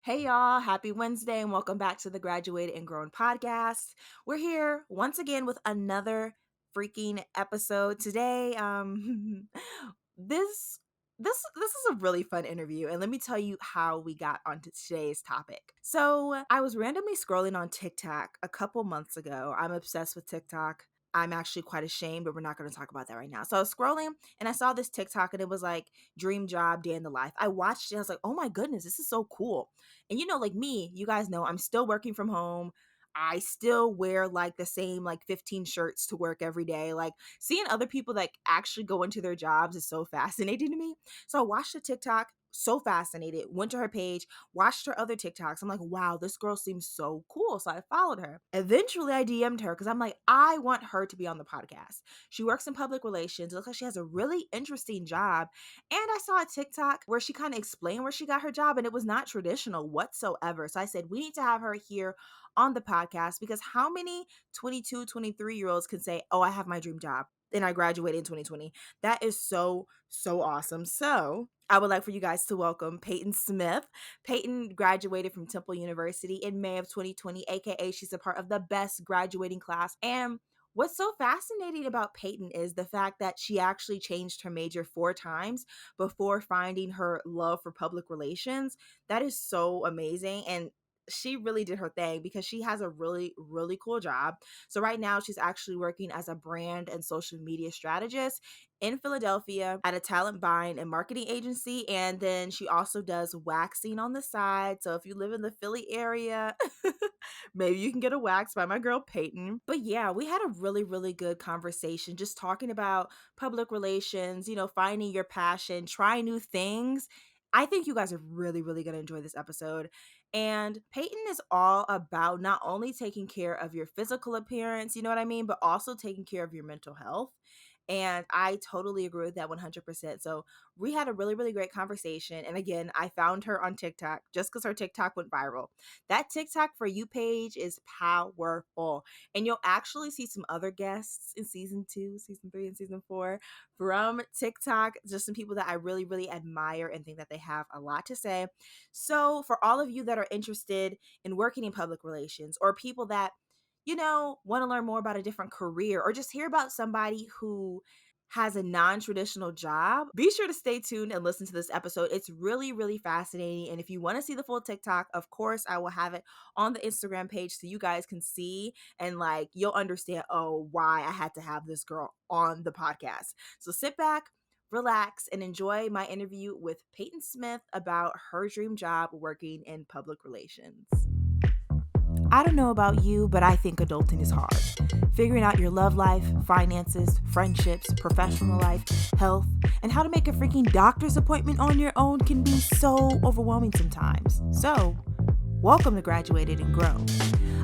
Hey y'all, happy Wednesday and welcome back to the Graduated and Grown podcast. We're here once again with another freaking episode. Today, this is a really fun interview, and let me tell you how we got onto today's topic. So, I was randomly scrolling on TikTok a couple months ago. I'm obsessed with TikTok. I'm actually quite ashamed, but we're not going to talk about that right now. So I was scrolling and I saw this TikTok and it was like dream job, day in the life. I watched it. I was like, oh my goodness, this is so cool. And like me, you guys know I'm still working from home. I still wear like the same like 15 shirts to work every day. Like seeing other people that actually go into their jobs is so fascinating to me. So I watched the TikTok, so fascinated, went to her page, watched her other TikToks. I'm like, wow, this girl seems so cool. So I followed her. Eventually I DM'd her because I'm like, I want her to be on the podcast. She works in public relations. It looks like she has a really interesting job. And I saw a TikTok where she kind of explained where she got her job, and it was not traditional whatsoever. So I said, we need to have her here on the podcast because how many 22, 23-year-olds can say, oh, I have my dream job and I graduated in 2020? That is so, so awesome. So I would like for you guys to welcome Peyton Smith. Peyton graduated from Temple University in May of 2020, aka she's a part of the best graduating class. And what's so fascinating about Peyton is the fact that she actually changed her major 4 times before finding her love for public relations. That is so amazing. And she really did her thing because she has a really, really cool job. So, right now, she's actually working as a brand and social media strategist in Philadelphia at a talent buying and marketing agency. And then she also does waxing on the side. So, if you live in the Philly area, maybe you can get a wax by my girl Peyton. But yeah, we had a really, really good conversation just talking about public relations, finding your passion, try new things. I think you guys are really, really going to enjoy this episode. And Peyton is all about not only taking care of your physical appearance, you know what I mean, but also taking care of your mental health. And I totally agree with that 100%. So we had a really, really great conversation. And again, I found her on TikTok just because her TikTok went viral. That TikTok for you page is powerful. And you'll actually see some other guests in season 2, season 3, and season 4 from TikTok. Just some people that I really, really admire and think that they have a lot to say. So for all of you that are interested in working in public relations or people that want to learn more about a different career or just hear about somebody who has a non-traditional job, be sure to stay tuned and listen to this episode. It's really, really fascinating. And if you want to see the full TikTok, of course, I will have it on the Instagram page so you guys can see and like you'll understand, oh, why I had to have this girl on the podcast. So sit back, relax, and enjoy my interview with Peyton Smith about her dream job working in public relations. I don't know about you, but I think adulting is hard. Figuring out your love life, finances, friendships, professional life, health, and how to make a freaking doctor's appointment on your own can be so overwhelming sometimes. So, welcome to Graduated and Grown,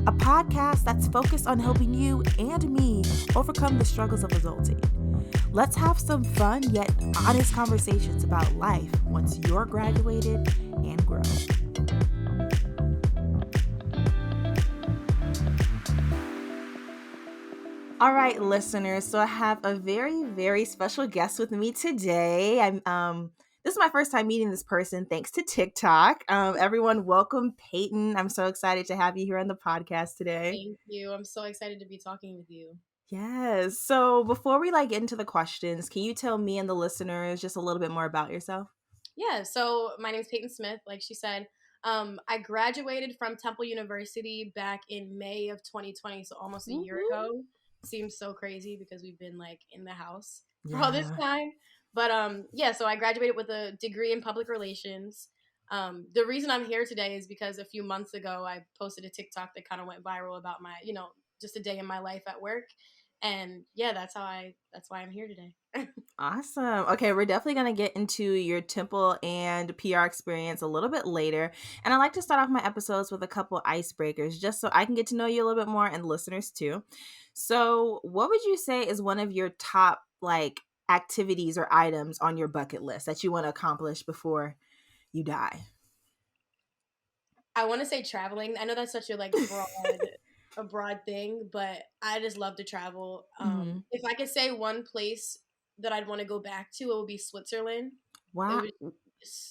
a podcast that's focused on helping you and me overcome the struggles of adulting. Let's have some fun yet honest conversations about life once you're graduated and grown. All right, listeners. So I have a very, very special guest with me today. This is my first time meeting this person thanks to TikTok. Everyone, welcome Peyton. I'm so excited to have you here on the podcast today. Thank you. I'm so excited to be talking with you. Yes. So before we get into the questions, can you tell me and the listeners just a little bit more about yourself? Yeah, so my name is Peyton Smith, like she said. I graduated from Temple University back in May of 2020, so almost a year Woo-hoo. ago. Seems so crazy because we've been like in the house for all this Yeah. time. But yeah, so I graduated with a degree in public relations. The reason I'm here today is because a few months ago I posted a TikTok that kind of went viral about my, just a day in my life at work. And yeah, that's why I'm here today. Awesome. Okay, we're definitely going to get into your Temple and PR experience a little bit later. And I like to start off my episodes with a couple icebreakers just so I can get to know you a little bit more and listeners too. So, what would you say is one of your top activities or items on your bucket list that you want to accomplish before you die? I want to say traveling. I know that's such a broad thing, but I just love to travel. Hmm. If I could say one place that I'd want to go back to, it would be Switzerland. It Wow. would.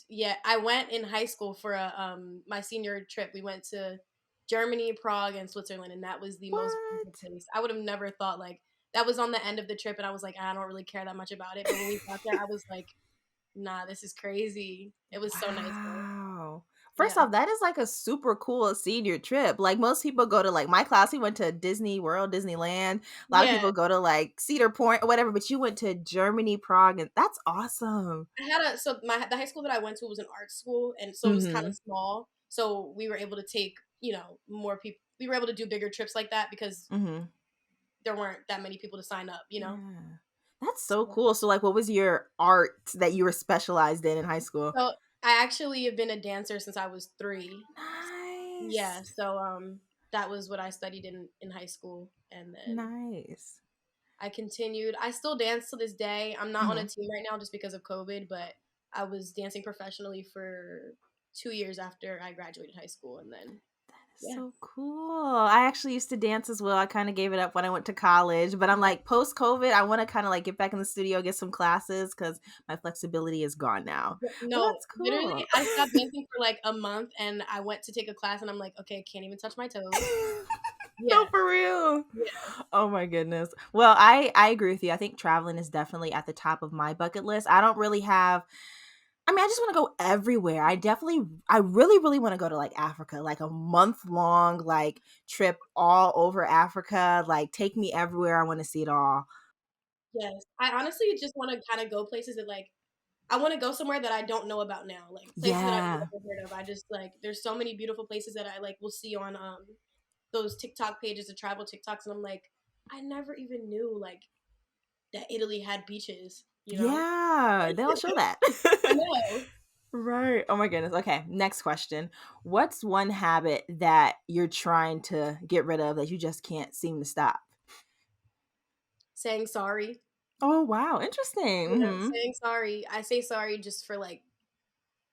Yeah, I went in high school for a my senior trip. We went to Germany, Prague, and Switzerland, and that was the most beautiful What? place. I would have never thought like that was on the end of the trip, and I was like, I don't really care that much about it. But when we got there, I was like, nah, this is crazy. It was so nice though. Wow. First Yeah. off, that is like a super cool senior trip. Like most people go to like my class, we went to Disney World, Disneyland. A lot of Yeah. people go to like Cedar Point or whatever, but you went to Germany, Prague, and that's awesome. I had a so my the high school that I went to was an art school, and so it was kind of Mhm. small. So we were able to take, more people. We were able to do bigger trips like that because Mhm. there weren't that many people to sign up. Yeah. That's So, so cool. So like what was your art that you were specialized in high school? so I actually have been a dancer since I was 3. Yeah, Nice. so that was what I studied in high school, and then Nice. I continued. I still dance to this day. I'm not on a Mhm. team right now just because of COVID, but I was dancing professionally for 2 years after I graduated high school, and then yeah. So cool. I actually used to dance as well. I kind of gave it up when I went to college, but I'm Yeah. like post COVID, I want to kind of like get back in the studio, get some classes because my flexibility is gone now. But No, that's literally, cool. I stopped dancing for like a month, and I went to take a class, and I'm like, okay, I can't even touch my toes. No, Yeah, for real. yeah, Oh my goodness. Well, I agree with you. I think traveling is definitely at the top of my bucket list. I don't really have I mean, I just want to go everywhere. I really, really want to go to like Africa, like a month long, like trip all over Africa. Like, take me everywhere. I want to see it all. yes. I honestly just want to kind of go places that like I want to go somewhere that I don't know about now, like places that I've Yeah. never heard of. I just like there's so many beautiful places that I like will see on those TikTok pages, the travel TikToks, and I'm like, I never even knew like that Italy had beaches. Yeah. They don't show that. I know. Right. Oh my goodness. Okay. Next question. What's one habit that you're trying to get rid of that you just can't seem to stop? Saying sorry. Oh, wow. Interesting. Yeah, Hmm. saying sorry. I say sorry just for like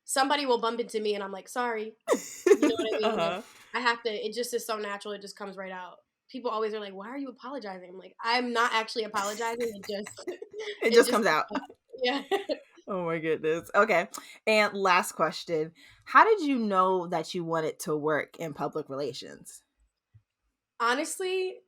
somebody will bump into me and I'm like, sorry. You know what I mean? Like Uh-huh. I have to it just is so natural, it just comes right out. People always are like, "Why are you apologizing?" I'm like, "I'm not actually apologizing, it just It it just just comes comes out. out." Yeah. Oh my goodness. Okay. And last question. How did you know that you wanted to work in public relations? Honestly,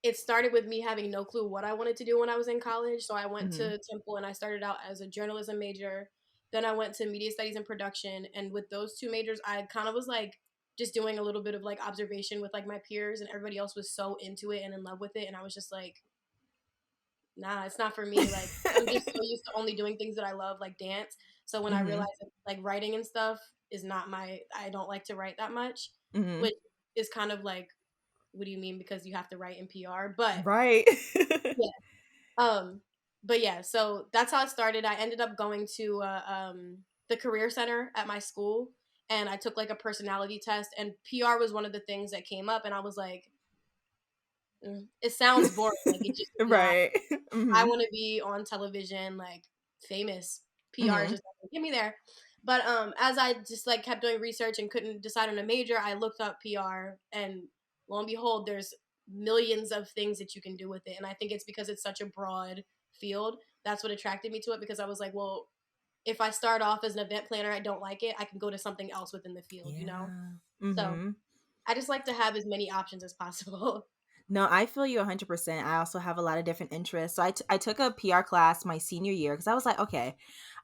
it started with me having no clue what I wanted to do when I was in college. So I went Hmm. to Temple and I started out as a journalism major. Then I went to media studies and production. And with those two majors, I kind of was like just doing a little bit of like observation with like my peers, and everybody else was so into it and in love with it. And I was just like, nah, it's not for me. Like I'm just so used to only doing things that I love, like dance. So when I Hmm. realized that like writing and stuff is not I don't like to write that much, Hmm. which is kind of like, what do you mean? Because you have to write in PR. But Right. yeah. Um, but yeah, so that's how it started. I ended up going to the career center at my school, and I took like a personality test, and PR was one of the things that came up, and I was like, it sounds boring, like it just is not. Right. I Hmm. want to be on television, like famous. PR is Hmm. just not gonna get me there. But as I just like kept doing research and couldn't decide on a major, I looked up PR, and lo and behold, there's millions of things that you can do with it. And I think it's because it's such a broad field. That's what attracted me to it, because I was like, well, if I start off as an event planner, I don't like it, I can go to something else within the field. Yeah. So Hmm. I just like to have as many options as possible. No, I feel you 100%. I also have a lot of different interests. So I took a PR class my senior year because I was like, okay,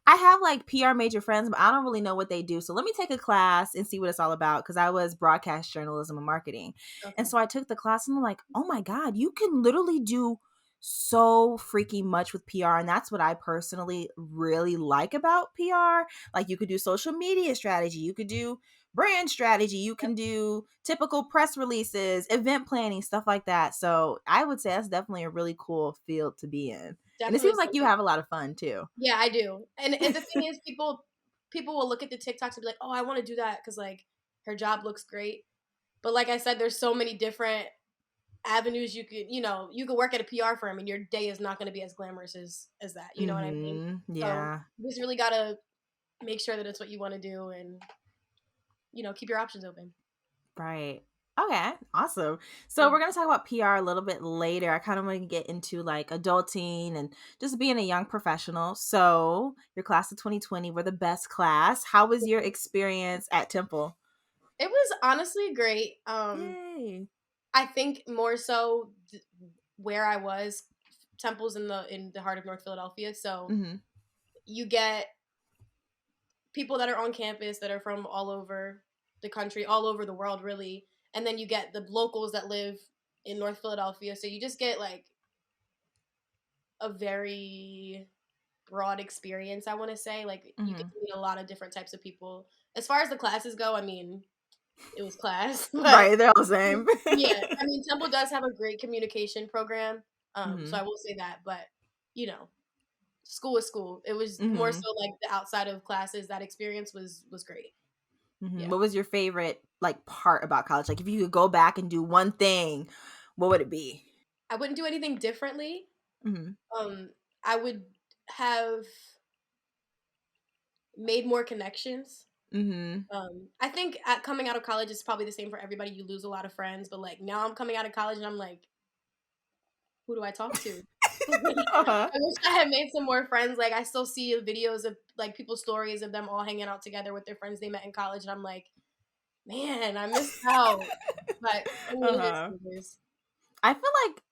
I have like PR major friends, but I don't really know what they do. So let me take a class and see what it's all about because I was broadcast journalism and marketing. And Okay. so I took the class and I'm like, oh my God, you can literally do so freaking much with PR. And that's what I personally really like about PR. Like you could do social media strategy, you could do brand strategy, you Yep. can do typical press releases, event planning, stuff like that. So I would say that's definitely a really cool field to be in. And it Definitely seems like you something. have a lot of fun too. Yeah, I do. And the thing is, people will look at the TikToks and be like, "Oh, I want to do that because like her job looks great." But like I said, there's so many different avenues you could work at a PR firm and your day is not going to be as glamorous as that. You know what I mean? Mhm. So Yeah. you just really gotta make sure that it's what you want to do, and keep your options open. Right. Okay, awesome. So Mm. we're gonna talk about PR a little bit later. I kind of want to get into like adulting and just being a young professional. So your class of 2020 were the best class. How was your experience at Temple? It was honestly great. Yay. I think more so where I was, Temple's in the heart of North Philadelphia, so Mm-hmm. you get people that are on campus that are from all over the country, all over the world, really, and then you get the locals that live in North Philadelphia. So you just get like a very broad experience. I want to say like you get Mm-hmm. to meet a lot of different types of people. As far as the classes go, I mean, it was class, but Right, they're all the same. yeah, I mean, Temple does have a great communication program, so Mm-hmm. I will say that. But you know, school is school. It was more Mm-hmm. so like the outside of classes. That experience was great. Mm-hmm. Yeah, What was your favorite like part about college? Like if you could go back and do one thing, what would it be? I wouldn't do anything differently. Mm-hmm. Um, I would have made more connections. Mm-hmm. I think coming out of college is probably the same for everybody. You lose a lot of friends, but like now I'm coming out of college and I'm like, who do I talk to? Uh-huh. I wish I had made some more friends. Like I still see videos of like people's stories of them all hanging out together with their friends they met in college, and I'm like, man, I missed out. But I mean, it is Uh-huh. what it is. I feel like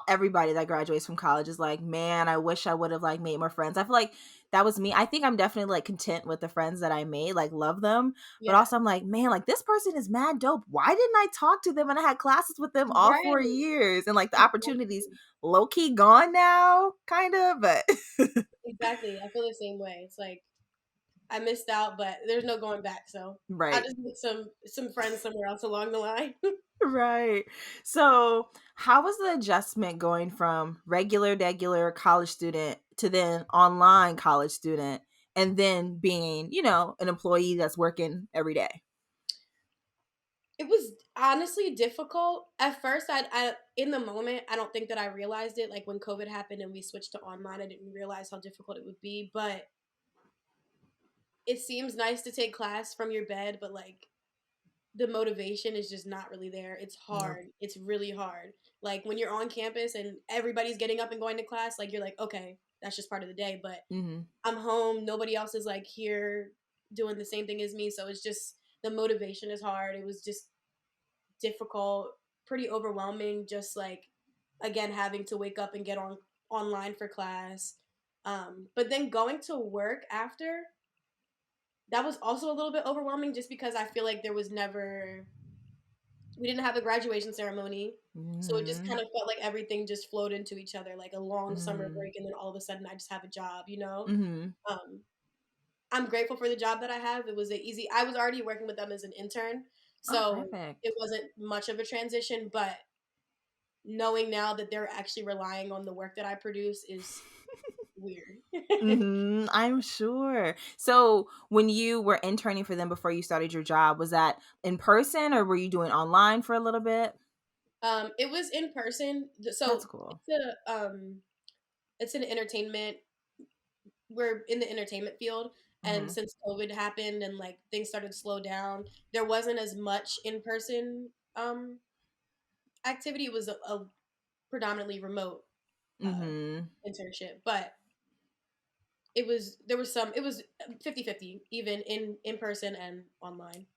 everybody that graduates from college is like, man, I wish I would have like made more friends. I feel like that was me. I think I'm definitely like content with the friends that I made, like love them. But Yeah, also I'm like, man, like this person is mad dope. Why didn't I talk to them when I had classes with them all four right. years? And like the opportunities Exactly. low key gone now, kind of, but Exactly. I feel the same way. It's like I missed out, but there's no going back. So I right. just need some friends somewhere else along the line. Right. So, how was the adjustment going from regular college student to then online college student and then being, an employee that's working every day? It was honestly difficult at first. I in the moment, I don't think that I realized it. Like when COVID happened and we switched to online, I didn't realize how difficult it would be. But it seems nice to take class from your bed, but like the motivation is just not really there. It's Yeah. hard. It's really hard. Like when you're on campus and everybody's getting up and going to class, like you're like, okay, that's just part of the day. But Mhm. I'm home. Nobody else is like here doing the same thing as me. So it's just the motivation is hard. It was just difficult, pretty overwhelming. Just like again having to wake up and get on online for class. But then going to work after that was also a little bit overwhelming, just because I feel like there was never we didn't have a graduation ceremony. So it just kind Mhm. of felt like everything just flowed into each other, like a long summer Mhm. break, and then all of a sudden I just have a job, you know? Mhm. Um, I'm grateful for the job that I have. It was a easy. I was already working with them as an intern, Oh, so it perfect. wasn't much of a transition. But knowing now that they're actually relying on the work that I produce is weird. I'm sure. So, when you were interning for them before you started your job, was that in person or were you doing online for a little bit? It was in person. That's So cool. it's an entertainment. We're in the entertainment field, and Mhm. since COVID happened and like things started to slow down, there wasn't as much in person activity. It was a predominantly remote uh, Mhm. internship, but there was some it was 50-50 even in person and online.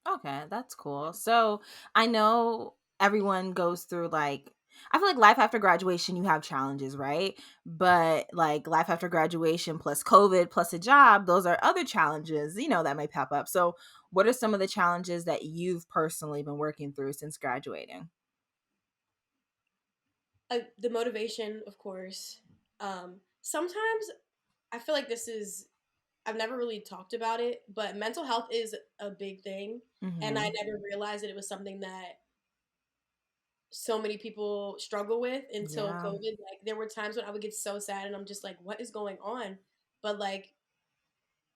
Okay, that's Yeah. cool. So I know everyone goes through like, I feel like life after graduation, you have challenges, right? But like life after graduation plus COVID plus a job, those are other challenges, that may pop up. So, what are some of the challenges that you've personally been working through since graduating? The motivation, of course. Sometimes I feel like this is I've never really talked about it, but mental health is a big thing, and I Mhm. never realized that it was something that so many people struggle with until Yeah. COVID. Like there were times when I would get so sad and I'm just like, what is going on? But like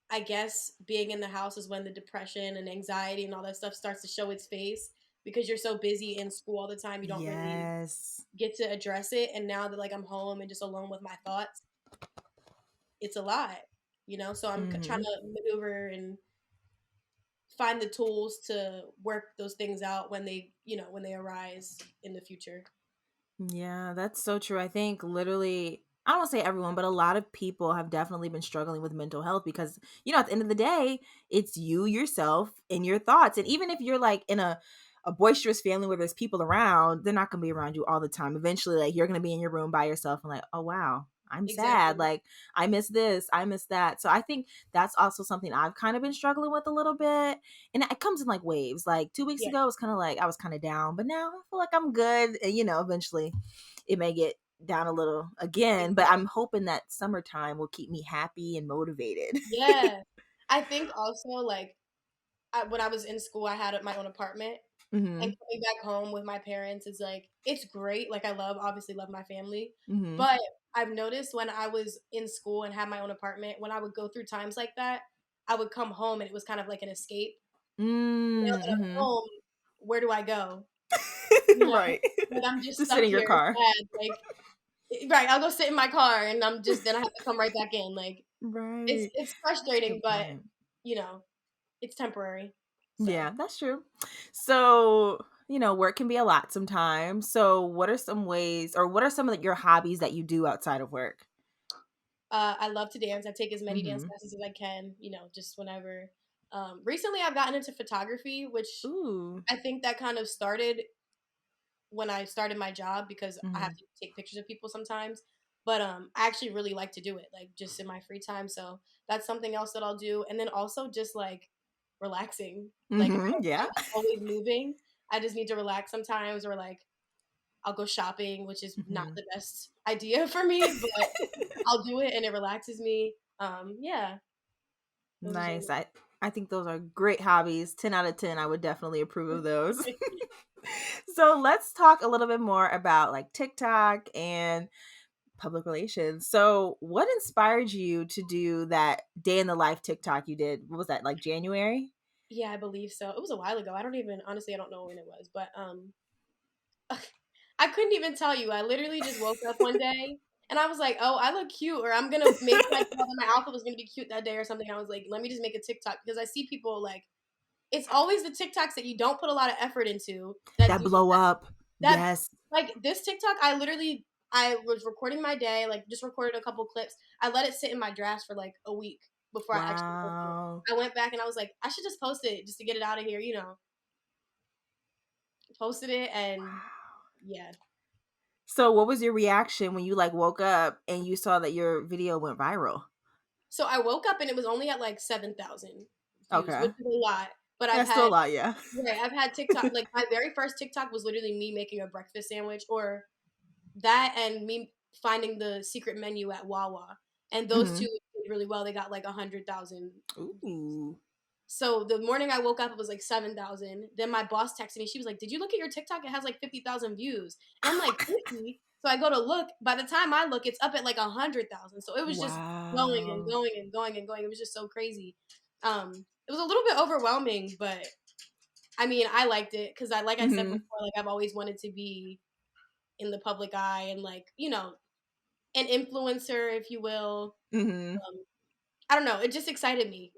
I guess being in the house is when the depression and anxiety and all that stuff starts to show its face, because you're so busy in school all the time, you don't really Yes. get to address it. And now that like I'm home and just alone with my thoughts, it's a lot, you know? So I'm trying Mhm. to maneuver and find the tools to work those things out when they, when they arise in the future. Yeah, that's so true. I think literally, I don't want to say everyone, but a lot of people have definitely been struggling with mental health because, at the end of the day, it's you, yourself, and your thoughts. And even if you're like in a boisterous family where there's people around, they're not going to be around you all the time. Eventually, like you're going to be in your room by yourself and like, oh, wow, I'm sad. Exactly. Like, I miss this, I miss that. So I think that's also something I've kind of been struggling with a little bit. And it comes in like waves. Like 2 weeks Yeah, ago, it was kind of like I was kind of down, but now I feel like I'm good. And, eventually it may get down a little again, but I'm exactly. hoping that summertime will keep me happy and motivated. Yeah. I think also, like, when I was in school, I had my own apartment, and Mhm. coming back home with my parents is like, it's great. Like, I obviously love my family, Mhm. but I've noticed when I was in school and had my own apartment, when I would go through times like that, I would come home and it was kind of like an escape. Now that I'm Mhm. home, where do I go? You know, Right. like, I'm just Just sit stuck in your here car. sad. Like, right, I'll go sit in my car and then I have to come right back in. Like, it's Right. it's That's a frustrating, good but point. you know, it's temporary. So. Yeah, that's true. So, work can be a lot sometimes. So, what are some ways or what are some of your hobbies that you do outside of work? I love to dance. I take as many dance Mhm. classes as I can, just whenever. Recently, I've gotten into photography, which Ooh. I think that kind of started when I started my job because I have Mhm. to take pictures of people sometimes. But I actually really like to do it, like just in my free time. So that's something else that I'll do. And then also just like relaxing. Like Mhm. I'm Yeah. just always moving. I just need to relax sometimes, or like I'll go shopping, which is not Mhm. the best idea for me, but I'll do it and it relaxes me. Yeah, those are some of Nice. I think those are great hobbies. 10 out of 10. I would definitely approve of those. the So, let's talk a little bit more about like TikTok and public relations. So, what inspired you to do that day in the life TikTok you did? What was that, like January? Yeah, I believe so. It was a while ago. I don't even honestly, I don't know when it was, but I couldn't even tell you. I literally just woke up one day and I was like, "Oh, I look cute," or I'm gonna maybe I thought that my outfit was gonna be cute that day or something. I was like, "Let me just make a TikTok," because I see people like it's always the TikToks that you don't put a lot of effort into that That you blow up. that Yes. like this TikTok. I was recording my day, like just recorded a couple clips. I let it sit in my drafts for like a week before I actually posted it. Wow. I went back and I was like, I should just post it just to get it out of here, posted it and yeah. So, what was your reaction when you like woke up and you saw that your video went viral? So I woke up and it was only at like 7,000 views, which Okay. is a lot. But I've That's still a had lot, yeah. right, I've had TikTok. Like my very first TikTok was literally me making a breakfast sandwich, or that, and me finding the secret menu at Wawa, and those two Mhm. did really well. They got like 100,000 views. Ooh. So the morning I woke up, it was like 7,000. Then my boss texted me. She was like, "Did you look at your TikTok? It has like 50,000 views." And I'm like, 50. So I go to look. By the time I look, it's up at like 100,000. So it was just going and Wow. going and going and going. It was just so crazy. It was a little bit overwhelming, but I mean, I liked it because like I said Mhm. before, like I've always wanted to be in the public eye and like an influencer, if you will. Mhm. Um, I don't know. It just excited me.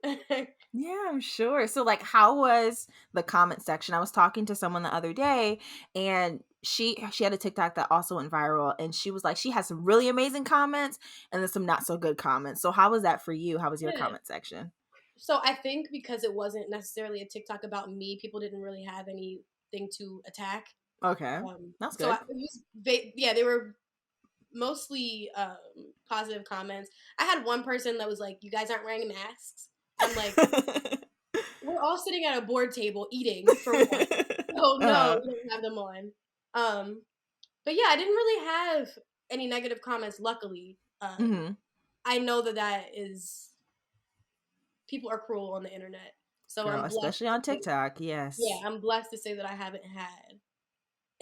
Yeah, I'm sure. So like how was the comment section? I was talking to someone the other day and she had a TikTok that also went viral and she was like she has some really amazing comments and then some not so good comments. So how was that for you? How was your Yeah. comment section? So I think because it wasn't necessarily a TikTok about me, people didn't really have anything to attack. Okay. That's So good. it was, yeah, they were mostly positive comments. I had one person that was like, "You guys aren't wearing masks." I'm like, "We're all sitting at a board table eating for one." Oh no, uh, we don't have them on. Um, but yeah, I didn't really have any negative comments. Luckily, mhm. I know that is people are cruel on the internet. So Girl, I'm blessed especially to on say, TikTok. yeah, Yes. I'm blessed to say that I haven't had,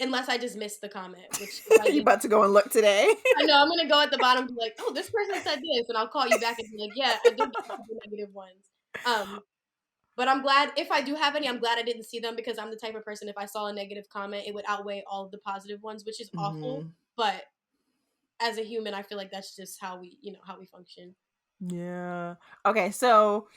unless I just missed the comment, which if I You did, about to go and look today? I know I'm gonna go at the bottom and be like, "Oh, this person said this," and I'll call you back and be like, "Yeah, I did get a couple negative ones." Um, but I'm glad if I do have any, I'm glad I didn't see them because I'm the type of person if I saw a negative comment, it would outweigh all of the positive ones, which is awful. Mhm. But as a human, I feel like that's just how we function. Yeah. Okay, so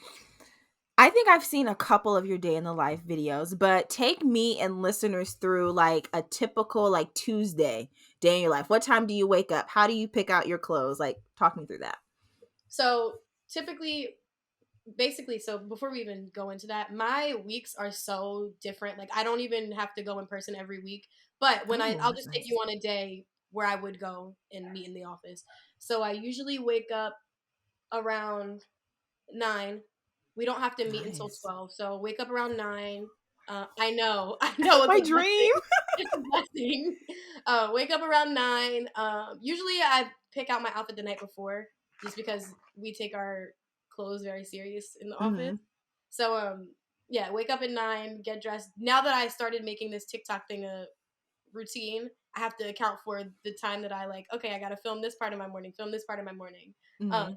I think I've seen a couple of your day in the life videos, but take me and listeners through like a typical like Tuesday day in your life. What time do you wake up? How do you pick out your clothes? Like, talk me through that. So typically, basically, so before we even go into that, my weeks are so different. Like I don't even have to go in person every week. But when Oh, I'll that's just take you nice. on a day where I would go and meet in the office. So I usually wake up around 9. We don't have to meet until Nice. 12. So wake up around 9. I know, I know it's My a dream. blessing. It's a blessing. Wake up around 9. Usually I pick out my outfit the night before just because we take our clothes very serious in the office. Mm-hmm. So yeah, wake up at 9, get dressed. Now that I started making this TikTok thing a routine, I have to account for the time that I like, okay, I got to film this part of my morning, film this part of my morning. Um, Mm-hmm.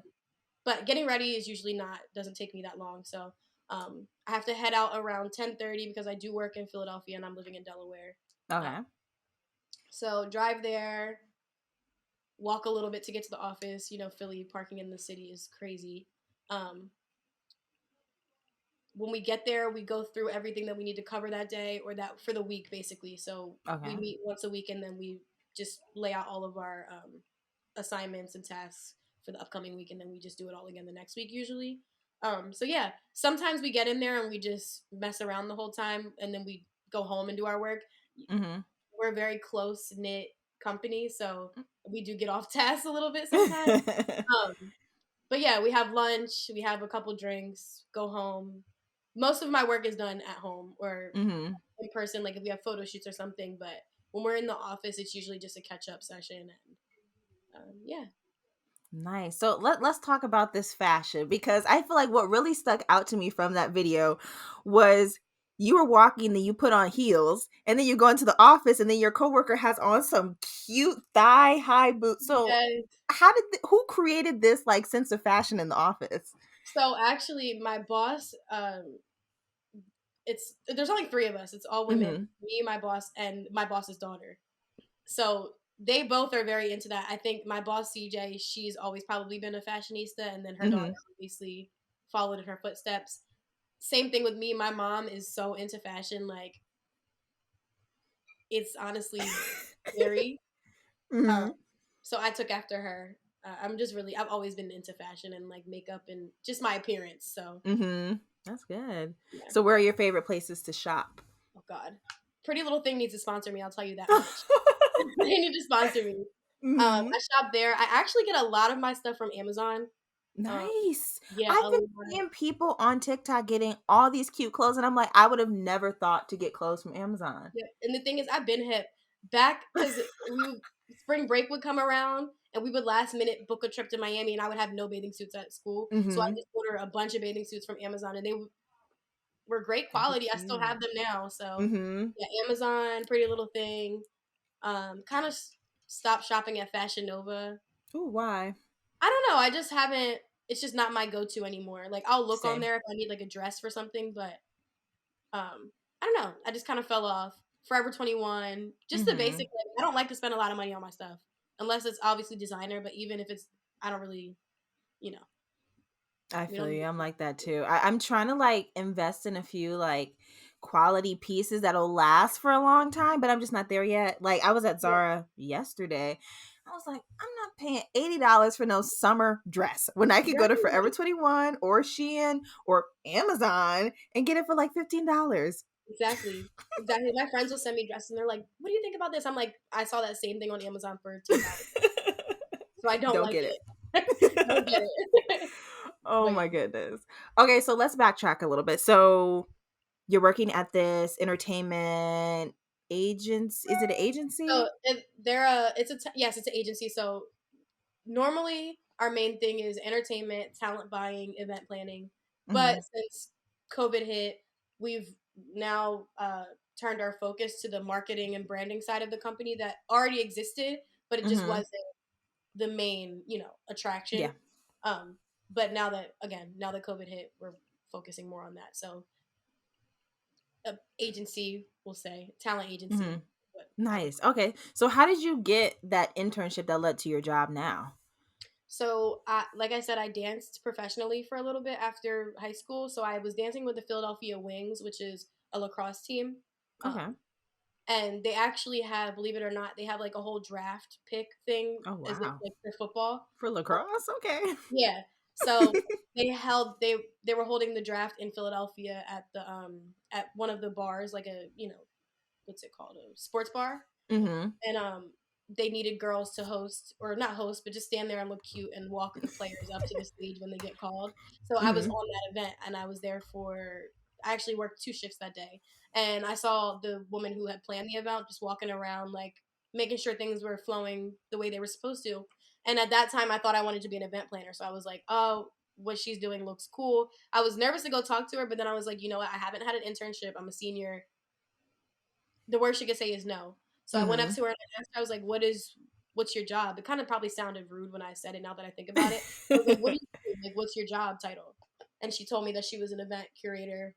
but getting ready is usually not doesn't take me that long. So I have to head out around 10:30 because I do work in Philadelphia and I'm living in Delaware. Uh, Okay. so drive there, walk a little bit to get to the office. Philly parking in the city is crazy. Um, when we get there, we go through everything that we need to cover that day or that for the week, basically. So we Okay. meet once a week and then we just lay out all of our assignments and tasks for the upcoming week, and then we just do it all again the next week usually. So yeah, sometimes we get in there and we just mess around the whole time, and then we go home and do our work. Mm-hmm. We're a very close knit company, so we do get off task a little bit sometimes. Um, but yeah, we have lunch, we have a couple drinks, go home. Most of my work is done at home or Mm-hmm. in person, like if we have photo shoots or something. But when we're in the office, it's usually just a catch up session, and yeah. Nice. So let's talk about this fashion because I feel like what really stuck out to me from that video was you were walking, then you put on heels, and then you go into the office, and then your coworker has on some cute thigh high boots. So Yes. who created this like sense of fashion in the office? So actually, my boss, it's there's only three of us. It's all women. Mm-hmm. Me, my boss, and my boss's daughter. So they both are very into that. I think my boss CJ, she's always probably been a fashionista, and then her daughter Mm-hmm. obviously followed in her footsteps. Same thing with me. My mom is so into fashion, like it's honestly scary. Um, Mm-hmm. so I took after her. I've always been into fashion and like makeup and just my appearance. So Mm-hmm. That's good. yeah. So where are your favorite places to shop? Oh God, Pretty Little Thing needs to sponsor me. I'll tell you that much. They need to sponsor me. Mm-hmm. I shop there. I actually get a lot of my stuff from Amazon. Um, Nice. yeah, I've a been lot. seeing people on TikTok getting all these cute clothes, and I'm like, I would have never thought to get clothes from Amazon. Yeah. And the thing is, I've been hip back because spring break would come around and we would last minute book a trip to Miami, and I would have no bathing suits at school, so I Mhm. just order a bunch of bathing suits from Amazon, and they were great That'd be quality. I still cute. have them now. So Mhm. yeah, Amazon, Pretty Little Thing. Kind of stopped shopping at Fashion Nova. Ooh, why? I don't know. I just haven't. It's just not my go-to anymore. Like I'll look on Same. there if I need like a dress for something, but I don't know. I just kind of fell off. Forever 21, just the basic. Mhm. Like, I don't like to spend a lot of money on my stuff unless it's obviously designer. But even if it's, I don't really, you know, I we feel don't need you. I'm to. like that too. I'm trying to like invest in a few like quality pieces that'll last for a long time, but I'm just not there yet. Like I was at Yeah, Zara yesterday. I was like, I'm not paying $80 for no summer dress when I could go to Forever exactly, 21 or Shein or Amazon and get it for like $15. exactly, exactly. My friends will send me dresses, and they're like, "What do you think about this?" I'm like, "I saw that same thing on Amazon for $10, so I don't Don't like get it. Don't get it. it." Oh But my yeah. goodness. Okay, so let's backtrack a little bit. So you're working at this entertainment agency. Is it an So agency? yes, it's an agency. So normally our main thing is entertainment, talent buying, event planning. But Mhm. since COVID hit, we've now turned our focus to the marketing and branding side of the company that already existed, but it just Mhm. wasn't the main, Yeah. attraction. Um, but now that COVID hit, we're focusing more on that. So, agency, we'll say talent agency. Mhm. What I would Nice. call. Okay. So how did you get that internship that led to your job now? So, like I said, I danced professionally for a little bit after high school. So I was dancing with the Philadelphia Wings, which is a lacrosse team. Okay. Um, and they actually have, believe it or not, they have like a whole draft pick thing Oh, as if wow. like for football. For Um, lacrosse? Okay. yeah. So they were holding the draft in Philadelphia at one of the bars, like a, what's it called, a sports bar. Mm-hmm. And they needed girls to host, or not host, but just stand there and look cute and walk the players up to the stage when they get called. So I was Mm-hmm. on that event, and I was there for, I actually worked 2 shifts that day, and I saw the woman who had planned the event just walking around, like making sure things were flowing the way they were supposed to. And at that time, I thought I wanted to be an event planner, so I was like, oh, what she's doing looks cool. I was nervous to go talk to her, but then I was like, you know what, I haven't had an internship, I'm a senior, the worst she could say is no. So I went up Mm-hmm. to her and I asked her, I was like, what's your job? It kind of probably sounded rude when I said it now that I think about it. I was like, what do you do? Like, what's your job title? And she told me that she was an event curator.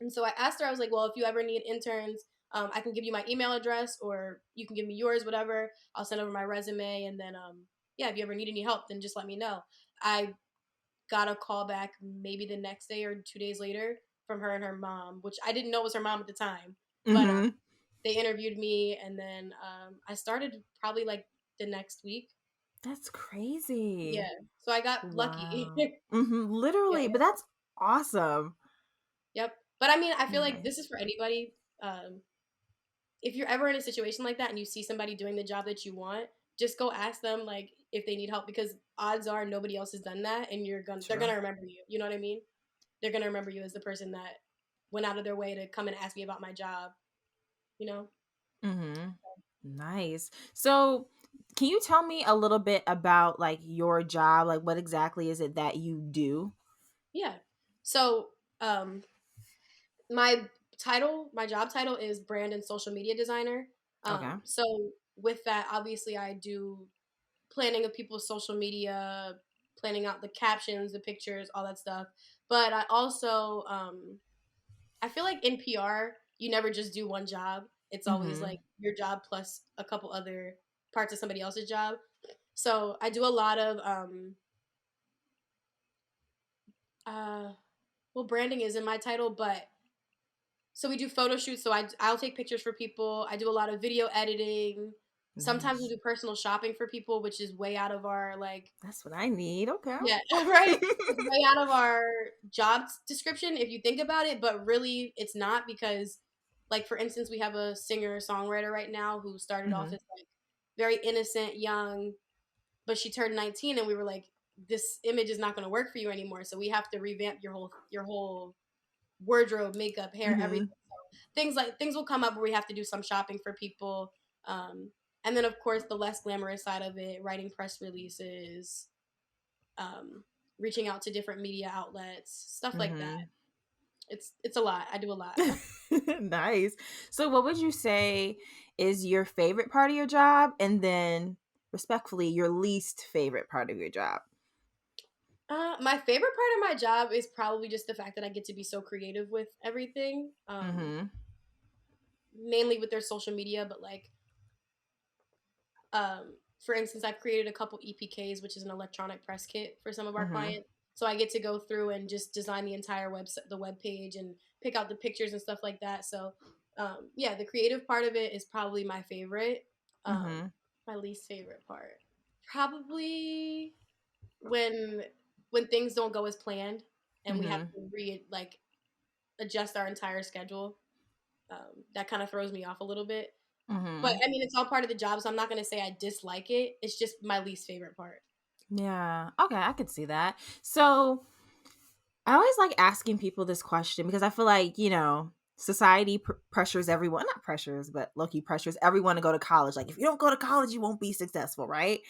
And so I asked her, I was like, well, if you ever need interns, I can give you my email address or you can give me yours, whatever. I'll send over my resume. And then, yeah, if you ever need any help, then just let me know. I got a call back maybe the next day or 2 days later from her and her mom, which I didn't know was her mom at the time. But Mm-hmm. they interviewed me, and then I started probably like the next week. That's crazy. Yeah, so I got lucky. Wow. Mm-hmm. Yeah, Literally, but that's awesome. yep. But I mean, I feel like this Nice. is for anybody. If you're ever in a situation like that and you see somebody doing the job that you want, just go ask them like if they need help because odds are nobody else has done that, and they're True. gonna remember you. You know what I mean? They're gonna remember you as the person that went out of their way to come and ask me about my job. You know? Mm-hmm. Nice. So, can you tell me a little bit about like your job? Like, what exactly is it that you do? Yeah. So um, my job title is brand and social media designer. Okay. So with that, obviously, I do planning of people's social media, planning out the captions, the pictures, all that stuff. But I also, I feel like in PR, you never just do one job. It's always Mm-hmm. like your job plus a couple other parts of somebody else's job. So I do a lot of, uh, well, branding is in my title, but so we do photo shoots. So I'll take pictures for people. I do a lot of video editing. Sometimes we Nice. do personal shopping for people, which is way out of our like, That's what I need. Okay. yeah, right. It's way out of our job description if you think about it, but really it's not because like for instance we have a singer songwriter right now who started off Mm-hmm. as like very innocent, young, but she turned 19 and we were like this image is not going to work for you anymore. So we have to revamp your whole wardrobe, makeup, hair, everything. Mm-hmm. Things will come up where we have to do some shopping for people. Um, and then of course the less glamorous side of it, writing press releases, um, reaching out to different media outlets, stuff like that. Mm-hmm. It's a lot. I do a lot. Nice. So, what would you say is your favorite part of your job, and then, respectfully, your least favorite part of your job? My favorite part of my job is probably just the fact that I get to be so creative with everything. Mm-hmm. Mainly with their social media, but like for instance, I've created a couple EPKs, which is an electronic press kit for some of our Mm-hmm. clients. So I get to go through and just design the entire website, the web page, and pick out the pictures and stuff like that. So yeah, the creative part of it is probably my favorite. Um, Mm-hmm. my least favorite part, probably when when things don't go as planned and we have Mm-hmm. to like adjust our entire schedule. That kind of throws me off a little bit. But Mm-hmm. I mean, it's all part of the job, so I'm not gonna say I dislike it. It's just my least favorite part. Yeah. Okay, I could see that. So, I always like asking people this question because I feel like, society pressures everyone, not pressures, but low-key pressures everyone to go to college. Like, if you don't go to college, you won't be successful, right?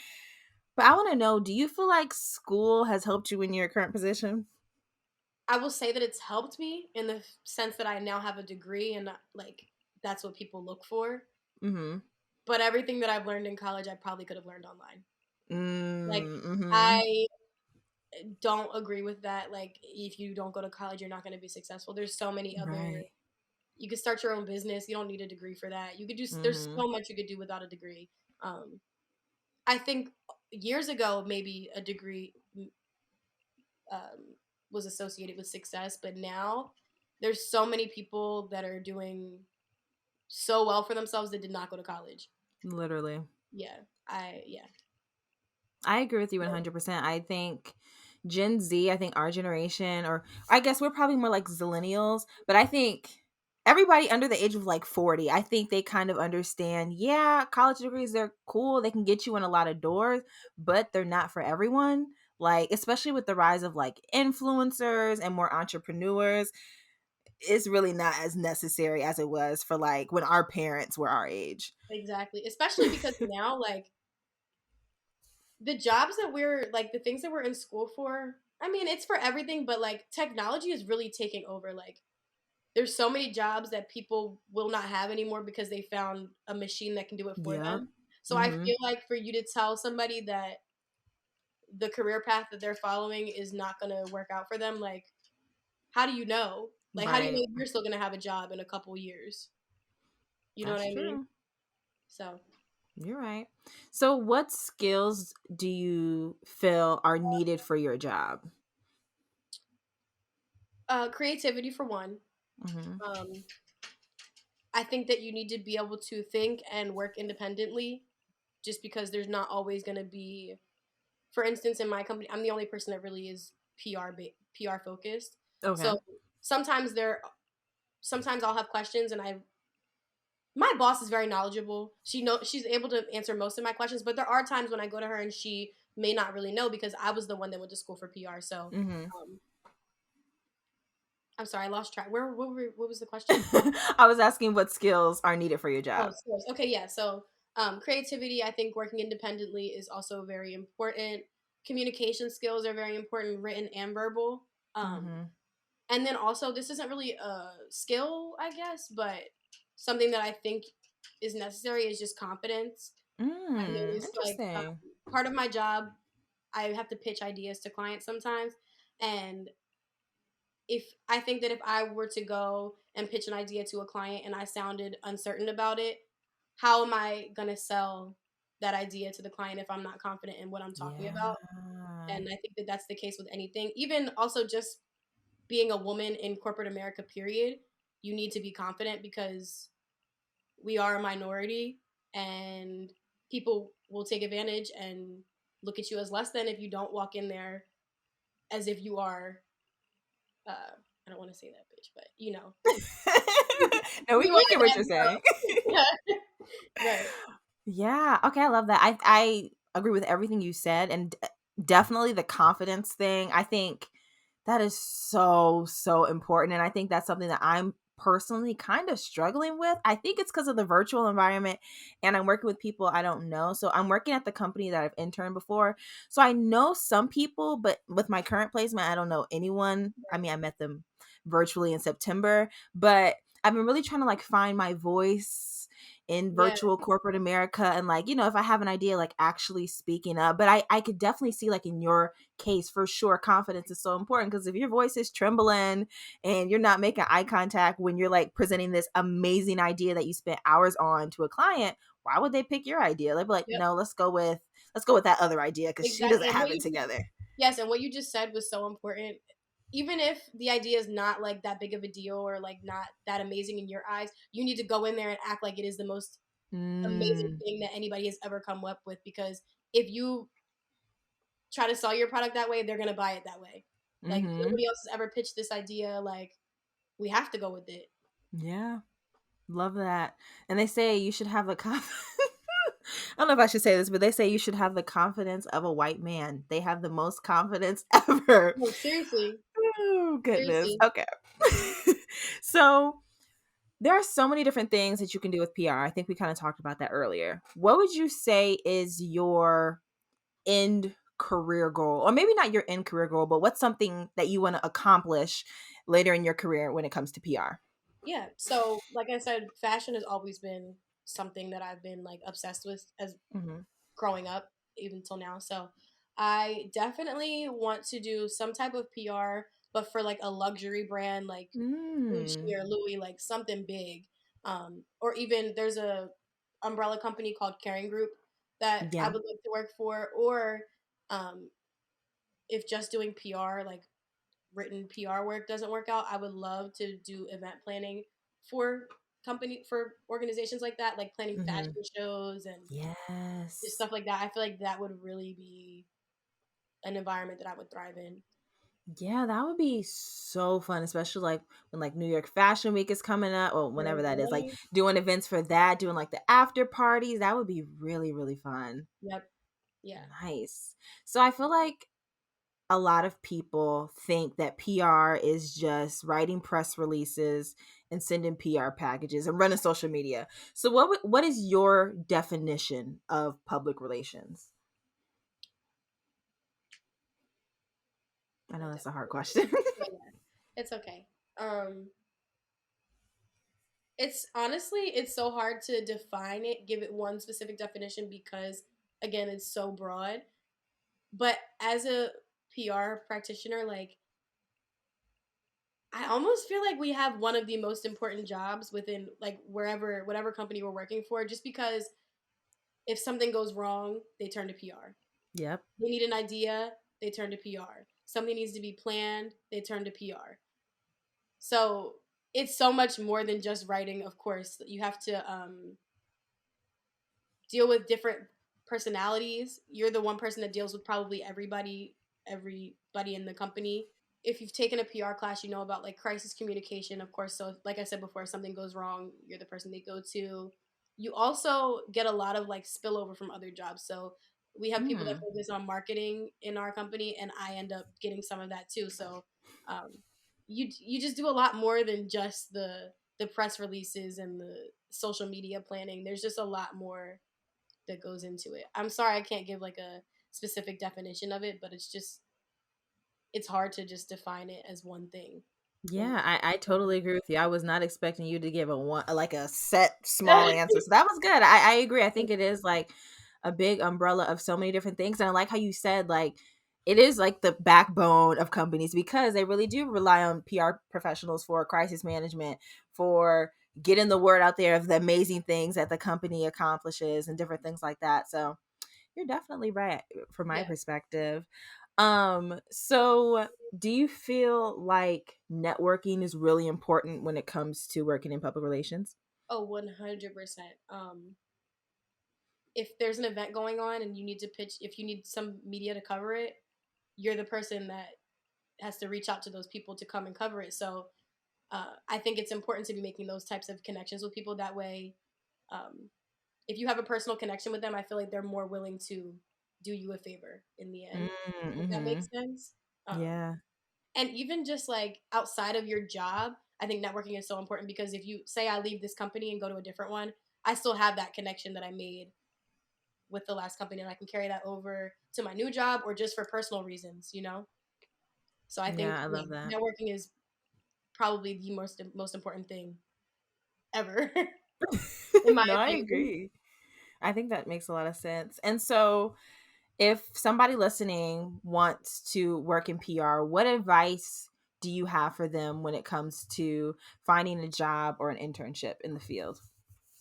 But I want to know, do you feel like school has helped you in your current position? I will say that it's helped me in the sense that I now have a degree and like that's what people look for. Mm-hmm. But everything that I've learned in college, I probably could have learned online. Like Mm-hmm. I don't agree with that. Like if you don't go to college, you're not going to be successful. There's so many other. Right. You could start your own business. You don't need a degree for that. You could do. There's Mm-hmm. so much you could do without a degree. Um, I think years ago, maybe a degree um, was associated with success, but now there's so many people that are doing so well for themselves that did not go to college. Literally. Yeah, yeah. I agree with you 100%. I think Gen Z, I think our generation, or I guess we're probably more like Zillennials, but I think everybody under the age of like 40, I think they kind of understand, yeah, college degrees, they're cool. They can get you in a lot of doors, but they're not for everyone. Like, especially with the rise of like influencers and more entrepreneurs, it's really not as necessary as it was for like when our parents were our age. Exactly. Especially because now, like, the jobs that we're like, the things that we're in school for, I mean, it's for everything, but like, technology is really taking over. Like, there's so many jobs that people will not have anymore because they found a machine that can do it for Yep. them. So I Mm-hmm. feel like for you to tell somebody that the career path that they're following is not going to work out for them, like, how do you know? Like, how do you know Right. you're still going to have a job in a couple years? You know what That's I mean? true. So, You're right. So, what skills do you feel are needed for your job? creativity for one. Hmm. Um, I think that you need to be able to think and work independently just because there's not always going to be, for instance, in my company, I'm the only person that really is PR focused. Okay. So sometimes sometimes I'll have questions and my boss is very knowledgeable. She's able to answer most of my questions, but there are times when I go to her and she may not really know because I was the one that went to school for PR. So, Hmm. um, I'm sorry, I lost track. What was the question? I was asking what skills are needed for your Oh, job. skills. Okay, yeah. So, creativity, I think working independently is also very important. Communication skills are very important, written and verbal. Hmm. And then also, this isn't really a skill, I guess, but something that I think is necessary is just confidence. I noticed, like, Interesting. part of my job, I have to pitch ideas to clients sometimes, and if I think that if I were to go and pitch an idea to a client and I sounded uncertain about it, how am I going to sell that idea to the client if I'm not confident in what I'm talking Yeah. about? And I think that that's the case with anything. Even also just being a woman in corporate America, period, you need to be confident because we are a minority and people will take advantage and look at you as less than if you don't walk in there as if you are I don't want to say that bitch, but you know, No, you we are get the what head you're saying. girl. Right. Yeah. Okay. I love that. I agree with everything you said, and definitely the confidence thing. I think that is so important, and I think that's something that I'm personally kind of struggling with. I think it's because of the virtual environment, and I'm working with people I don't know. So I'm working at the company that I've interned before, so I know some people, but with my current placement, I don't know anyone. I mean, I met them virtually in September, but I've been really trying to like find my voice in Yeah. virtual corporate America, and like, if I have an idea, like actually speaking up. But I could definitely see, like, in your case, for sure, confidence is so important, because if your voice is trembling and you're not making eye contact when you're like presenting this amazing idea that you spent hours on to a client, why would they pick your idea? They'd be like, Yep. no, let's go with that other idea because she Exactly. doesn't And have it together. yes, and what you just said was so important. Even if the idea is not like that big of a deal or like not that amazing in your eyes, you need to go in there and act like it is the most amazing Mm, thing that anybody has ever come up with because if you try to sell your product that way, they're gonna buy it that way. Like mm-hmm. nobody else has ever pitched this idea. Like we have to go with it. Yeah. Love that. And they say you should have the I don't know if I should say this, but they say you should have the confidence of a white man. They have the most confidence ever. No, seriously, Oh, goodness. seriously. Okay. So there are so many different things that you can do with PR. I think we kind of talked about that earlier. What would you say is your end career goal? Or maybe not your end career goal, but what's something that you want to accomplish later in your career when it comes to PR? Yeah. So, like I said, fashion has always been something that I've been like obsessed with as Mm-hmm. growing up, even till now. So, I definitely want to do some type of PR, but for like a luxury brand like Mm. Gucci or Louis, like something big. Or even there's a umbrella company called Caring Group. that I Yeah. would like to work for, or um, if just doing PR, like written PR work doesn't work out, I would love to do event planning for for organizations like that, like planning fashion Mhm. shows and just Yes. stuff like that. I feel like that would really be an environment that I would thrive in. Yeah, that would be so fun, especially like when like New York Fashion Week is coming up, or whenever that is, like Mhm. doing events for that, doing like the after parties. That would be really, really fun. Yep. Yeah. Nice. So I feel like a lot of people think that PR is just writing press releases and sending PR packages and running social media. So what is your definition of public relations? I My know that's a hard question. definition. Yeah, yeah. It's okay. Um, it's honestly, it's so hard to define it, give it one specific definition because again, it's so broad. But as a PR practitioner, like I almost feel like we have one of the most important jobs within like wherever whatever company we're working for just because if something goes wrong, they turn to PR. Yep. They need an idea, they turn to PR. Something needs to be planned, they turn to PR. So it's so much more than just writing, of course. You have to deal with different personalities. You're the one person that deals with probably everybody in the company. If you've taken a PR class, you know about like crisis communication, of course. So like I said before, if something goes wrong, you're the person they go to. You also get a lot of like spillover from other jobs. So we have people that Mm. focus on marketing in our company, and I end up getting some of that too. So um, you just do a lot more than just the press releases and the social media planning. There's just a lot more that goes into it. I'm sorry I can't give like a specific definition of it, but it's hard to just define it as one thing. When Yeah, I totally agree with you. I was not expecting you to give a one like a set small answer. So that was good. I agree. I think it is like a big umbrella of so many different things. And I like how you said like it is like the backbone of companies because they really do rely on PR professionals for crisis management, for getting the word out there of the amazing things that the company accomplishes and different things like that. So you're definitely right from my yeah. perspective. So do you feel like networking is really important when it comes to working in public relations? Oh, 100%. If there's an event going on and you need to pitch, if you need some media to cover it, you're the person that has to reach out to those people to come and cover it. So I think it's important to be making those types of connections with people. That way, um, if you have a personal connection with them, I feel like they're more willing to do you a favor in the end, if that Mm-hmm. makes sense. Yeah. And even just like outside of your job, I think networking is so important because if you say I leave this company and go to a different one, I still have that connection that I made with the last company and I can carry that over to my new job or just for personal reasons, you know? So I think Yeah, I yeah, love that. networking is probably the most important thing ever in my No, I opinion. agree. I think that makes a lot of sense. And so, if somebody listening wants to work in PR, what advice do you have for them when it comes to finding a job or an internship in the field?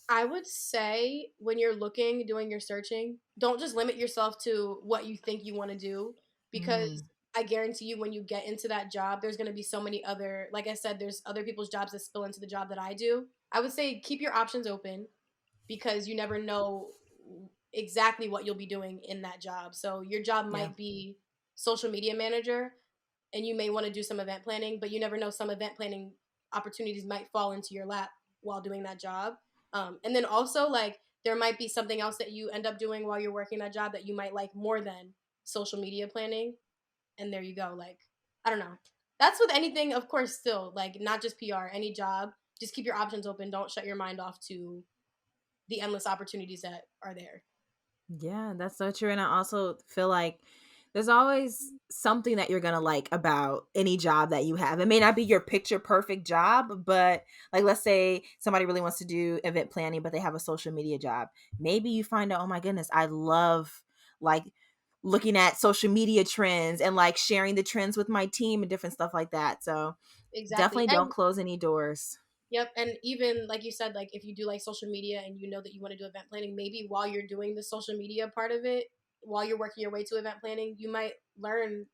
I would say when you're looking, doing your searching, don't just limit yourself to what you think you want to do because Mm, I guarantee you when you get into that job, there's going to be so many other, like I said, there's other people's jobs that spill into the job that I do. I would say keep your options open because you never know exactly what you'll be doing in that job. So your job yeah. might be social media manager, and you may want to do some event planning, but you never know some event planning opportunities might fall into your lap while doing that job. And then also like there might be something else that you end up doing while you're working that job that you might like more than social media planning. And there you go. Like, I don't know. That's with anything, of course, still like not just PR, any job. Just keep your options open. Don't shut your mind off to the endless opportunities that are there. Yeah, that's so true. And I also feel like there's always something that you're going to like about any job that you have. It may not be your picture perfect job, but like let's say somebody really wants to do event planning, but they have a social media job. Maybe you find out, oh my goodness, I love like looking at social media trends and like sharing the trends with my team and different stuff like that. So Exactly. definitely don't And close any doors. Yep, and even like you said, like if you do like social media and you know that you want to do event planning, maybe while you're doing the social media part of it, while you're working your way to event planning, you might learn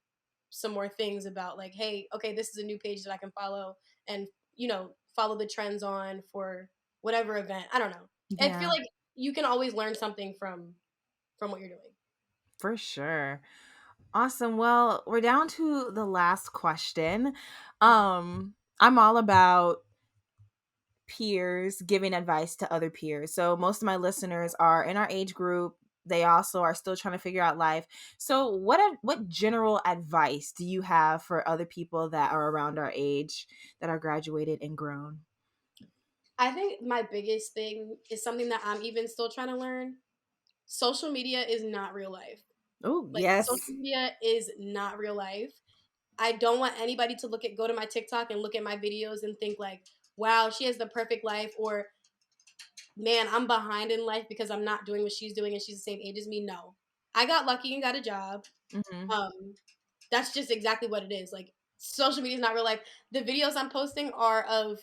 some more things about like, hey, okay, this is a new page that I can follow and follow the trends on for whatever event. I don't know. I feel Yeah, like you can always learn something from what you're doing. for sure. Awesome. Well, we're down to the last question. I'm all about peers giving advice to other peers. So most of my listeners are in our age group. They also are still trying to figure out life. So what general advice do you have for other people that are around our age that are graduated and grown? I think my biggest thing is something that I'm even still trying to learn. Social media is not real life. Oh, Like social yes. media is not real life. I don't want anybody to go to my TikTok and look at my videos and think like, wow, she has the perfect life, or man, I'm behind in life because I'm not doing what she's doing and she's the same age as me. No. I got lucky and got a job. Mhm. Um, that's just exactly what it is. Like social media is not real life. The videos I'm posting are of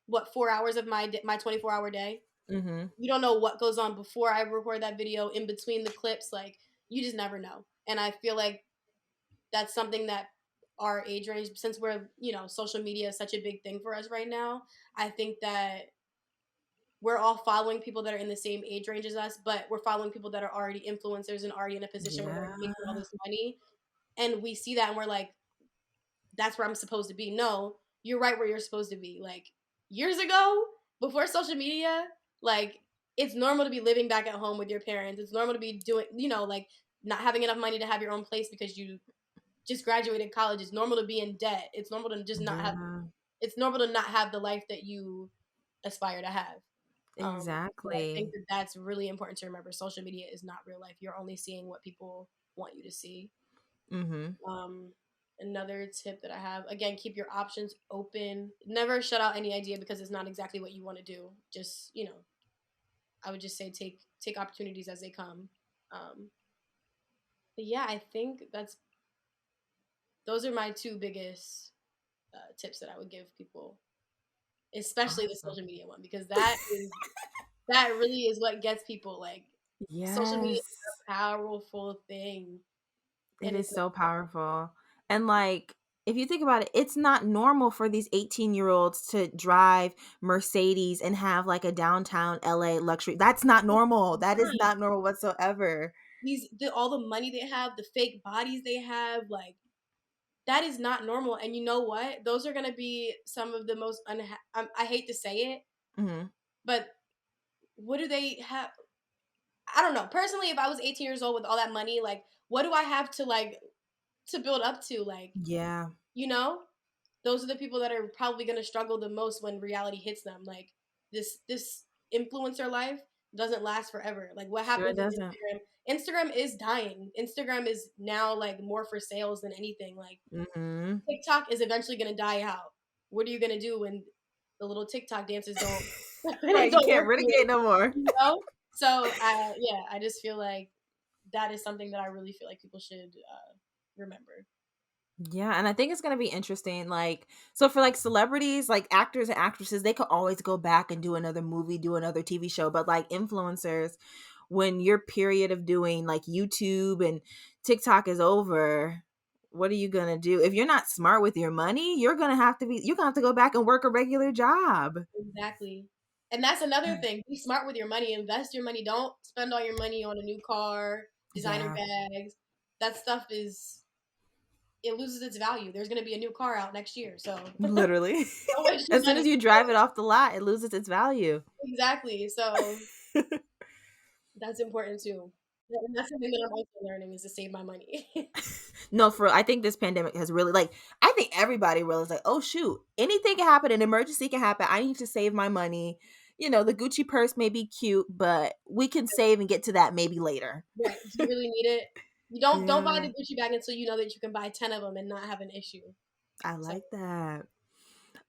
what 4 hours of my 24-hour day. Mhm. You don't know what goes on before I record that video, in between the clips. Like you just never know. And I feel like that's something that our age range, since we're social media is such a big thing for us right now, I think that we're all following people that are in the same age range as us, but we're following people that are already influencers and already in a position where they're Yeah. making all this money, and we see that and we're like, that's where I'm supposed to be. No, you're right where you're supposed to be. Like years ago, before social media, like it's normal to be living back at home with your parents. It's normal to be doing, like not having enough money to have your own place because you just graduated college. It's normal to be in debt. It's normal to just not have. Yeah. It's normal to not have the life that you aspire to have. So I think Exactly. that that's really important to remember. Social media is not real life. You're only seeing what people want you to see. Mhm. Um, Another tip that I have, again, keep your options open. Never shut out any idea because it's not exactly what you want to do. Just I would just say take opportunities as they come. Um, but yeah, I think those are my two biggest tips that I would give people, especially the Awesome. social media one, because that really is what gets people. Like social media is Yes. a powerful thing, It and is it's so powerful. And like, if you think about it, it's not normal for these 18-year-olds to drive Mercedes and have like a downtown LA luxury. That's not normal. That is not normal whatsoever. all the money they have, the fake bodies they have, like that is not normal. And you know what? Those are gonna be some of the most I hate to say it, Hmm. but what do they have? I don't know. Personally, if I was 18 years old with all that money, like what do I have to build up to? Like, Yeah, you know, those are the people that are probably gonna struggle the most when reality hits them. Like this influencer life doesn't last forever. Like what sure happens with doesn't. Instagram? Instagram is dying. Instagram is now like more for sales than anything. Like Hmm. TikTok is eventually gonna die out. What are you gonna do when the little TikTok dances don't Right, you don't can't work for you? renegade no more. You know? So yeah, I just feel like that is something that I really feel like people should remember. Yeah, and I think it's gonna be interesting. Like, so for like celebrities, like actors and actresses, they could always go back and do another movie, do another TV show. But like influencers, when your period of doing like YouTube and TikTok is over, what are you gonna do? If you're not smart with your money, you're gonna have to go back and work a regular job. Exactly. And that's another thing. Be smart with your money. Invest your money. Don't spend all your money on a new car, designer Yeah, bags. That stuff it loses its value. There's going to be a new car out next year. So don't literally. waste your As soon money. as you drive it off the lot, it loses its value. Exactly. So that's important too. And that's something that I'm also learning, is to save my money. No, for I think this pandemic has really like I think everybody realized like, oh shoot, anything can happen, an emergency can happen. I need to save my money. You know, the Gucci purse may be cute, but we can save and get to that maybe later. Right. Do you really need it? You don't buy the Yeah, Gucci bag until you know that you can buy 10 of them and not have an issue. I So like that.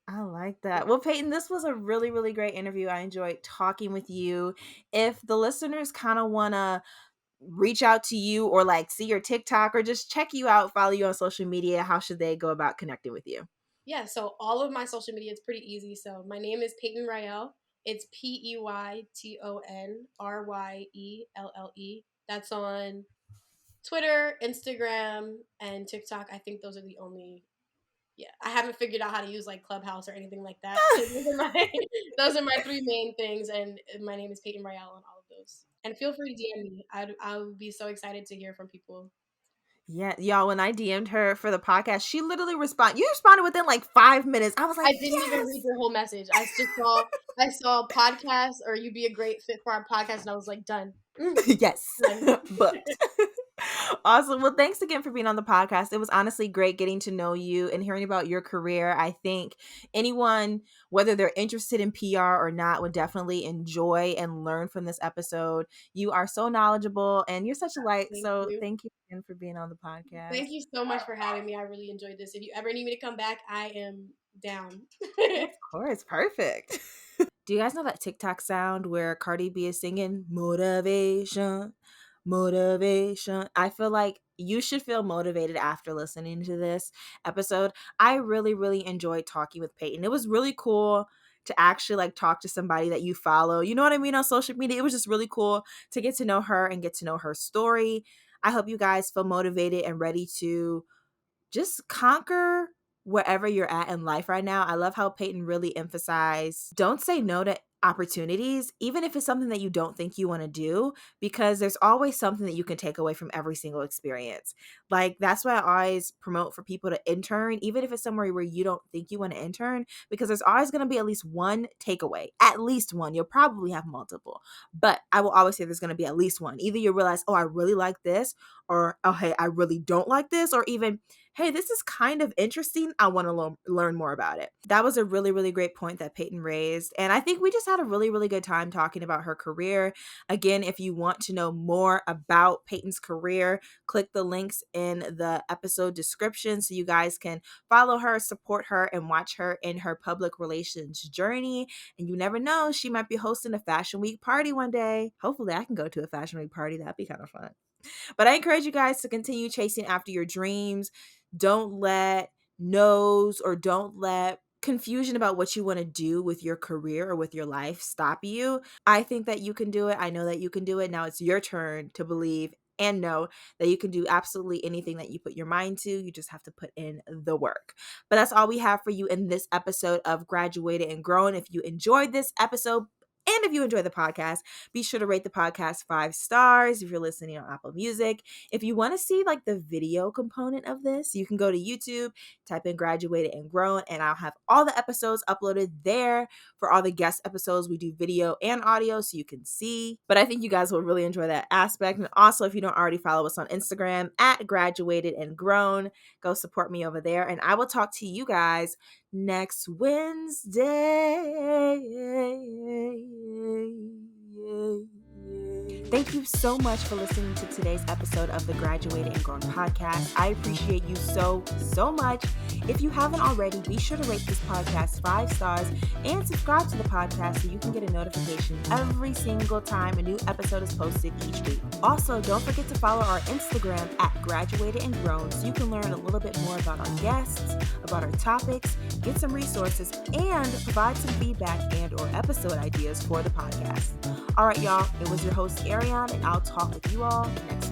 I like that. Well, Peyton, this was a really, really great interview. I enjoyed talking with you. If the listeners kind of want to reach out to you or like see your TikTok or just check you out, follow you on social media, how should they go about connecting with you? Yeah, so all of my social media, it's pretty easy. So my name is Peyton Ryell. It's PeytonRyelle. That's on Twitter, Instagram, and TikTok. I think those are the only. Yeah, I haven't figured out how to use like Clubhouse or anything like that. So those are my those are my three main things, and my name is Peyton Ryell on all of those. And feel free to DM me. I would be so excited to hear from people. Yeah, y'all, when I DM'd her for the podcast, she literally you responded within like 5 minutes. I was like, I didn't even read yes. your whole message. I saw podcast or you'd be a great fit for our podcast, and I was like, done. Yes. Done. Booked. Awesome. Well, thanks again for being on the podcast. It was honestly great getting to know you and hearing about your career. I think anyone, whether they're interested in PR or not, would definitely enjoy and learn from this episode. You are so knowledgeable and you're such a light. Thank So you. thank you again for being on the podcast. Thank you so much for having me. I really enjoyed this. If you ever need me to come back, I am down. Of course. Perfect. Do you guys know that TikTok sound where Cardi B is singing motivation, motivation? I feel like you should feel motivated after listening to this episode. I really, really enjoyed talking with Peyton. It was really cool to actually like talk to somebody that you follow. You know what I mean? On social media. It was just really cool to get to know her and get to know her story. I hope you guys feel motivated and ready to just conquer wherever you're at in life right now. I love how Peyton really emphasized don't say no to opportunities, even if it's something that you don't think you want to do, because there's always something that you can take away from every single experience. Like, that's why I always promote for people to intern, even if it's somewhere where you don't think you want to intern, because there's always going to be at least one takeaway, at least one. You'll probably have multiple, but I will always say there's going to be at least one. Either you realize, oh, I really like this, or, oh, hey, I really don't like this, or even, hey, this is kind of interesting. I want to learn more about it. That was a really, really great point that Peyton raised. And I think we just had a really, really good time talking about her career. Again, if you want to know more about Peyton's career, click the links in the episode description so you guys can follow her, support her, and watch her in her public relations journey. And you never know, she might be hosting a Fashion Week party one day. Hopefully, I can go to a Fashion Week party. That'd be kind of fun. But I encourage you guys to continue chasing after your dreams. Don't let no's or don't let confusion about what you want to do with your career or with your life stop you. I think that you can do it. I know that you can do it. Now it's your turn to believe and know that you can do absolutely anything that you put your mind to. You just have to put in the work. But that's all we have for you in this episode of Graduated and Grown. If you enjoyed this episode, and if you enjoy the podcast, be sure to rate the podcast 5 stars if you're listening on Apple Music. If you want to see like the video component of this, you can go to YouTube, type in Graduated and Grown, and I'll have all the episodes uploaded there. For all the guest episodes, we do video and audio so you can see. But I think you guys will really enjoy that aspect. And also, if you don't already follow us on Instagram at Graduated and Grown, go support me over there. And I will talk to you guys next Wednesday. Thank you so much for listening to today's episode of the Graduated and Grown podcast. I appreciate you so, so much. If you haven't already, be sure to rate this podcast 5 stars and subscribe to the podcast so you can get a notification every single time a new episode is posted each week. Also, don't forget to follow our Instagram at Graduated and Grown so you can learn a little bit more about our guests, about our topics, get some resources, and provide some feedback and or episode ideas for the podcast. All right, y'all, it was your host, Ariane, and I'll talk with you all next